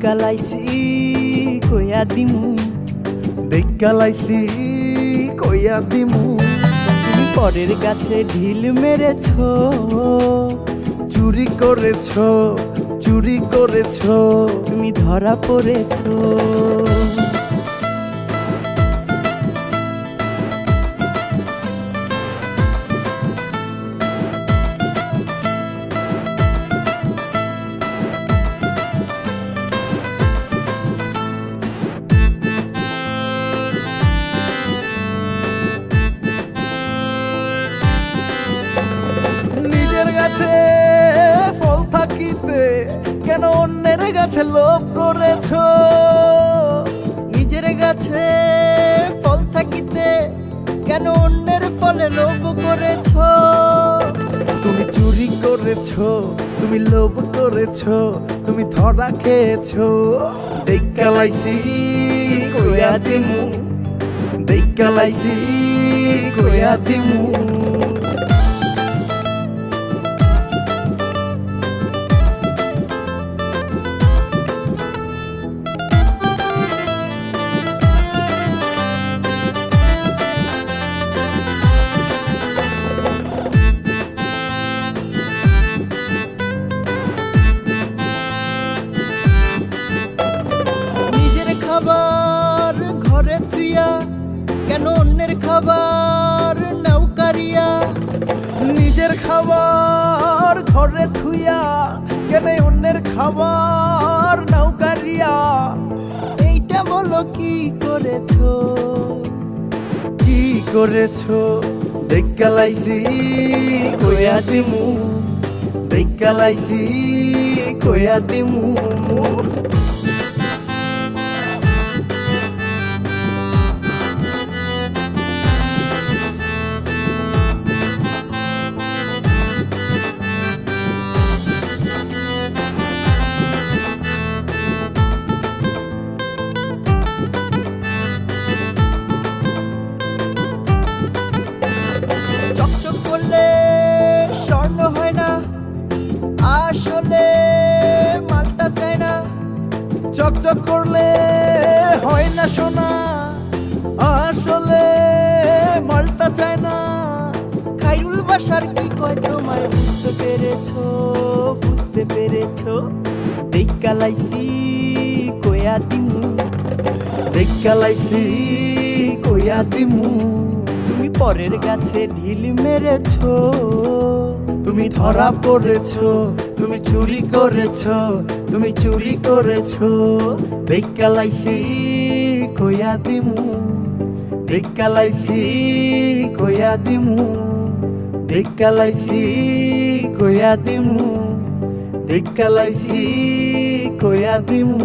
দেখালাইছি কইয়া দিমু, দেখালাইছি কইয়া দিমু। তুমি পরের গাছে ঢিল মেরেছ, চুরি করেছ, চুরি করেছ, তুমি ধরা পড়েছ। গাছে ফল থাকিতে কেন অন্যের গাছে লোভ করেছ? নিজের গাছে ফল থাকিতে কেন অন্যের ফলে লোভ করেছ? তুমি চুরি করেছ, তুমি লোভ করেছ, তুমি ধরা খেয়েছ। দেখালাইছি কইয়া দিমু, দেখালাইছি কইয়া দিমু। খাবার ঘরে থুইয়া কেন অন্যের খাবার নাও কারিয়া? নিজের খাবার ঘরে থুইয়া কেন অন্যের খাবার নাও কারিয়া? এইটা বলো কি করেছ, কি করেছ? দেখালাইছি কইয়া দিমু, দেখালাইছি কইয়া দিমু। চকচক করলে স্বর্ণ হয় না, আসলে মালটা চায় না। চকচক করলে হয় না সোনা, আসলে মালটা চায় না। খাইরুল বাসার কি কয় তোমায় বুঝতে পেরেছ, বুঝতে পেরেছ? দেখালাইছি কইয়া দিমু, দেখালাইছি কইয়া দিমু। তুমি পরের গাছে ঢিল মেরেছ, তুমি ধরা পড়েছ, তুমি চুরি করেছ, তুমি চুরি করেছ। দেখালাইছি কইয়া দিমু, দেখালাইছি কইয়া দিমু, দেখালাইছি কইয়া দিমু, দেখালাইছি কইয়া দিমু।